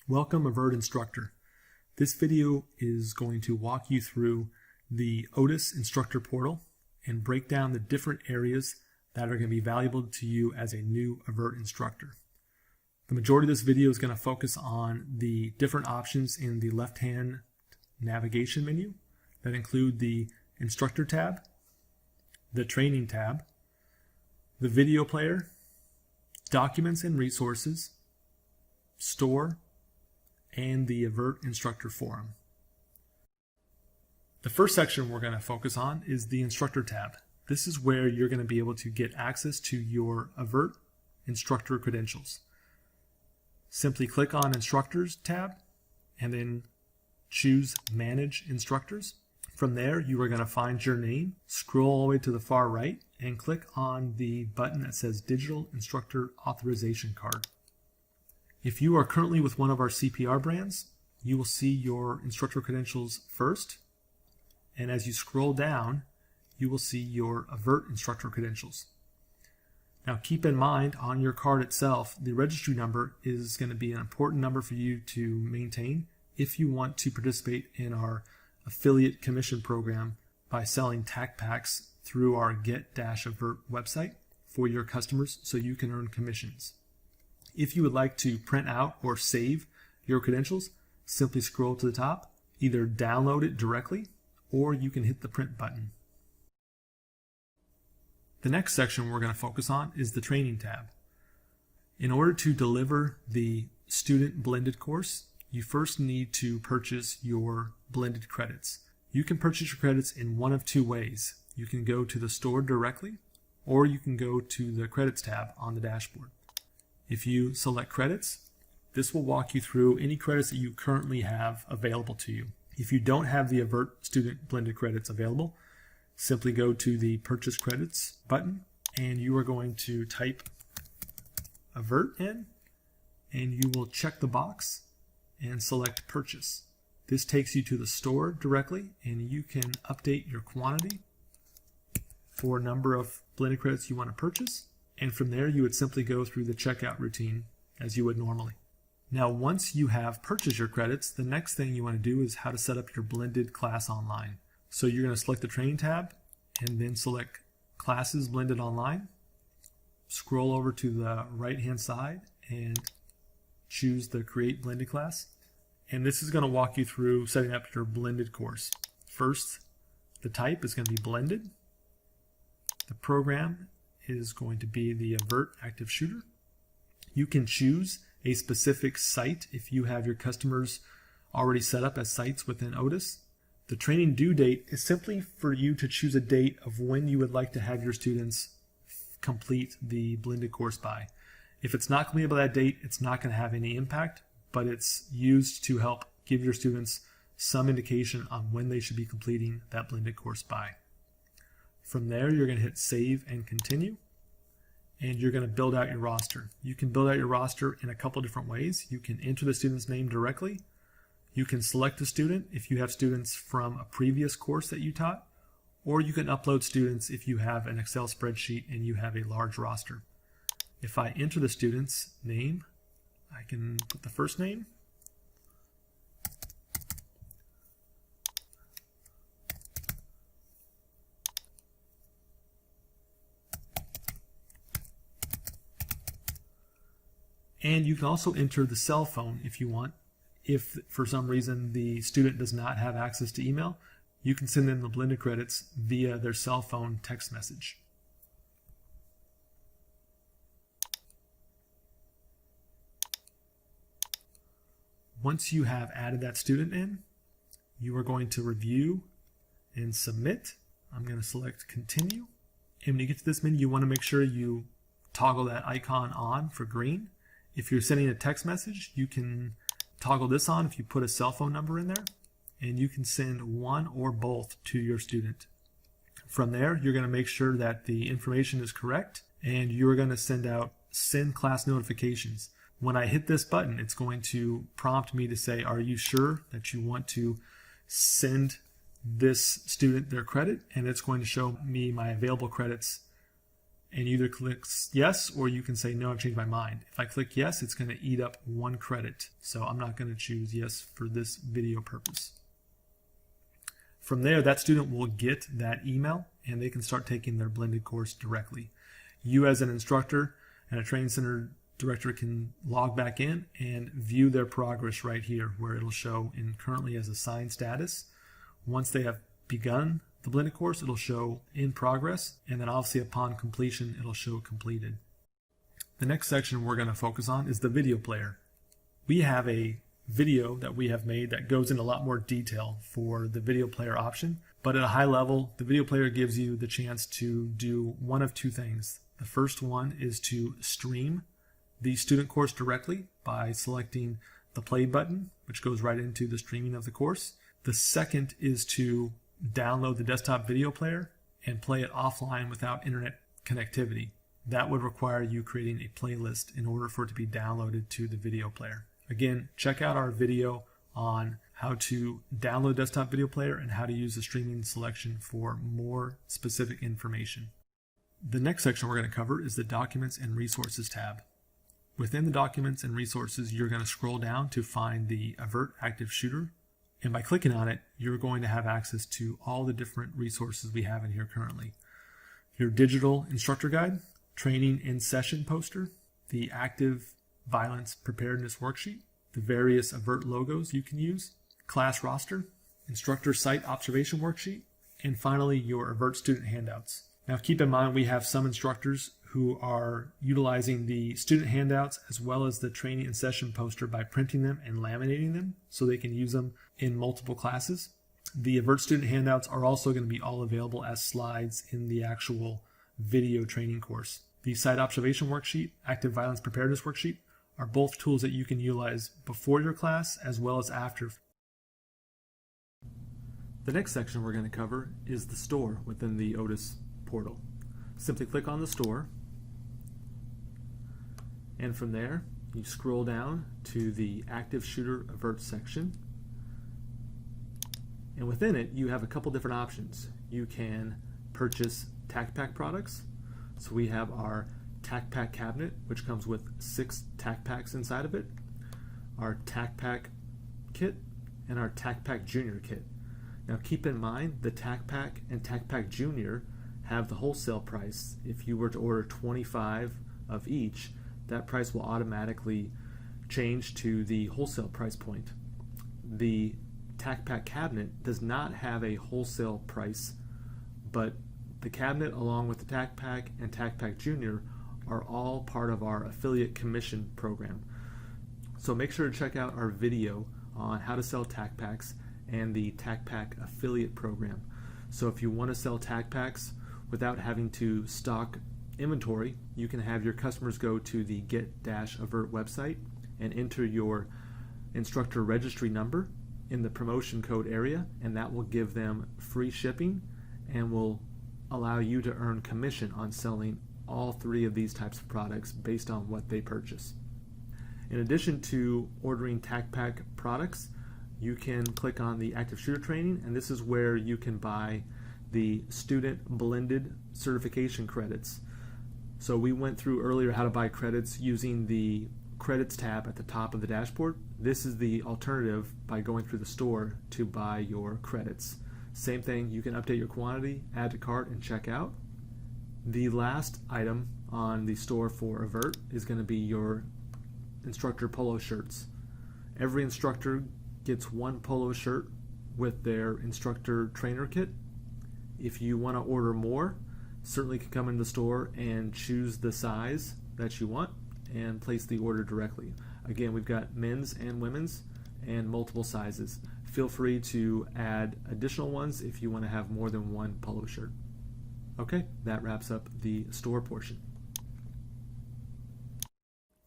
Welcome, AVERT Instructor. This video is going to walk you through the Otis Instructor portal and break down the different areas that are going to be valuable to you as a new AVERT instructor. The majority of this video is going to focus on the different options in the left-hand navigation menu that include the Instructor tab, the Training tab, the Video Player, Documents and Resources, Store, and the AVERT Instructor Forum. The first section we're going to focus on is the Instructor tab. This is where you're going to be able to get access to your AVERT Instructor credentials. Simply click on Instructors tab and then choose Manage Instructors. From there, you are going to find your name, scroll all the way to the far right, and click on the button that says Digital Instructor Authorization Card. If you are currently with one of our CPR brands, you will see your instructor credentials first, and as you scroll down, you will see your AVERT instructor credentials. Now keep in mind, on your card itself, the registry number is going to be an important number for you to maintain if you want to participate in our affiliate commission program by selling TAC packs through our Get-AVERT website for your customers so you can earn commissions. If you would like to print out or save your credentials, simply scroll to the top, either download it directly, or you can hit the print button. The next section we're going to focus on is the Training tab. In order to deliver the student blended course, you first need to purchase your blended credits. You can purchase your credits in one of two ways. You can go to the store directly, or you can go to the Credits tab on the dashboard. If you select Credits, this will walk you through any credits that you currently have available to you. If you don't have the AVERT Student Blended Credits available, simply go to the Purchase Credits button, and you are going to type AVERT in, and you will check the box and select Purchase. This takes you to the store directly, and you can update your quantity for a number of blended credits you want to purchase. And from there, you would simply go through the checkout routine as you would normally. Now, once you have purchased your credits, the next thing you want to do is how to set up your blended class online. So you're going to select the Training tab and then select Classes Blended Online. Scroll over to the right-hand side and choose the Create Blended Class. And this is going to walk you through setting up your blended course. First, the type is going to be blended. The program is going to be the AVERT Active Shooter. You can choose a specific site if you have your customers already set up as sites within Otis. The training due date is simply for you to choose a date of when you would like to have your students complete the blended course by. If it's not completed by that date, it's not going to have any impact, but it's used to help give your students some indication on when they should be completing that blended course by. From there, you're going to hit Save and Continue, and you're going to build out your roster. You can build out your roster in a couple different ways. You can enter the student's name directly. You can select a student if you have students from a previous course that you taught, or you can upload students if you have an Excel spreadsheet and you have a large roster. If I enter the student's name, I can put the first name, and you can also enter the cell phone if you want. If for some reason the student does not have access to email, you can send them the blended credits via their cell phone text message. Once you have added that student in, you are going to review and submit. I'm going to select Continue. And when you get to this menu, you want to make sure you toggle that icon on for green. If you're sending a text message, you can toggle this on if you put a cell phone number in there, and you can send one or both to your student. From there, you're going to make sure that the information is correct, and you're going to send out Send Class Notifications. When I hit this button, it's going to prompt me to say, are you sure that you want to send this student their credit? And it's going to show me my available credits and either click yes, or you can say no, I've changed my mind. If I click yes, it's going to eat up 1 credit. So I'm not going to choose yes for this video purpose. From there, that student will get that email and they can start taking their blended course directly. You as an instructor and a training center director can log back in and view their progress right here, where it'll show in currently as assigned status. Once they have begun the blended course, it'll show in progress, and then obviously upon completion, it'll show completed. The next section we're going to focus on is the video player. We have a video that we have made that goes into a lot more detail for the video player option, but at a high level, the video player gives you the chance to do one of 2 things. The first one is to stream the student course directly by selecting the play button, which goes right into the streaming of the course. The second is to download the desktop video player and play it offline without internet connectivity. That would require you creating a playlist in order for it to be downloaded to the video player. Again, check out our video on how to download desktop video player and how to use the streaming selection for more specific information. The next section we're going to cover is the Documents and Resources tab. Within the Documents and Resources, you're going to scroll down to find the AVERT Active Shooter. And by clicking on it, you're going to have access to all the different resources we have in here currently. Your digital instructor guide, training in session poster, the active violence preparedness worksheet, the various AVERT logos you can use, class roster, instructor site observation worksheet, and finally your AVERT student handouts. Now keep in mind we have some instructors who are utilizing the student handouts as well as the training and session poster by printing them and laminating them so they can use them in multiple classes. The AVERT student handouts are also going to be all available as slides in the actual video training course. The site observation worksheet, active violence preparedness worksheet are both tools that you can utilize before your class as well as after. The next section we're going to cover is the store within the Otis portal. Simply click on the store, and from there you scroll down to the Active Shooter AVERT section, and within it you have a couple different options. You can purchase tac pack products. So we have our tac pack cabinet, which comes with 6 tac packs inside of it, our tac pack kit, and our tac pack junior kit. Now keep in mind the tac pack and tac pack junior have the wholesale price. If you were to order 25 of each, that price will automatically change to the wholesale price point. The tac pack cabinet does not have a wholesale price, but the cabinet along with the tac pack and tac pack junior are all part of our affiliate commission program. So make sure to check out our video on how to sell tac packs and the tac pack affiliate program. So if you want to sell tac packs without having to stock inventory, you can have your customers go to the Get-AVERT website and enter your instructor registry number in the promotion code area, and that will give them free shipping and will allow you to earn commission on selling all 3 of these types of products based on what they purchase. In addition to ordering tac pack products, you can click on the Active Shooter training, and this is where you can buy the student blended certification credits. So we went through earlier how to buy credits using the credits tab at the top of the dashboard. This is the alternative by going through the store to buy your credits. Same thing, you can update your quantity, add to cart, and check out. The last item on the store for AVERT is going to be your instructor polo shirts. Every instructor gets 1 polo shirt with their instructor trainer kit. If you want to order more, certainly can come into the store and choose the size that you want and place the order directly. Again, we've got men's and women's and multiple sizes. Feel free to add additional ones if you want to have more than 1 polo shirt. Okay, that wraps up the store portion.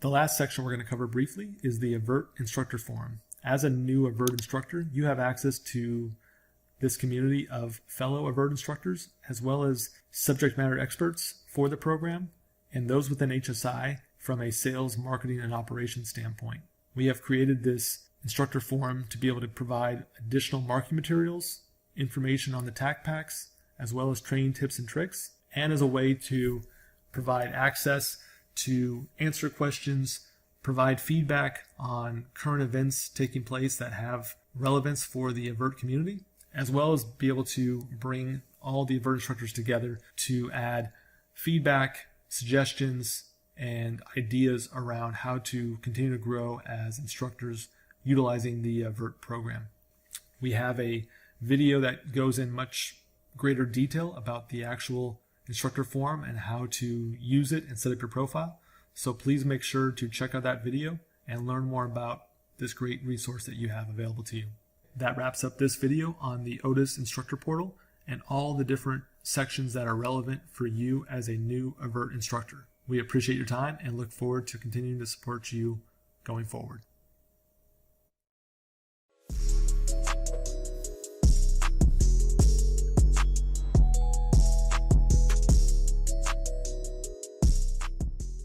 The last section we're going to cover briefly is the AVERT Instructor Forum. As a new AVERT instructor, you have access to this community of fellow AVERT instructors, as well as subject matter experts for the program, and those within HSI from a sales, marketing, and operations standpoint. We have created this instructor forum to be able to provide additional marketing materials, information on the tac packs, as well as training tips and tricks, and as a way to provide access to answer questions, provide feedback on current events taking place that have relevance for the AVERT community, as well as be able to bring all the AVERT instructors together to add feedback, suggestions, and ideas around how to continue to grow as instructors utilizing the AVERT program. We have a video that goes in much greater detail about the actual instructor forum and how to use it and set up your profile. So please make sure to check out that video and learn more about this great resource that you have available to you. That wraps up this video on the Otis instructor portal and all the different sections that are relevant for you as a new AVERT instructor. We appreciate your time and look forward to continuing to support you going forward.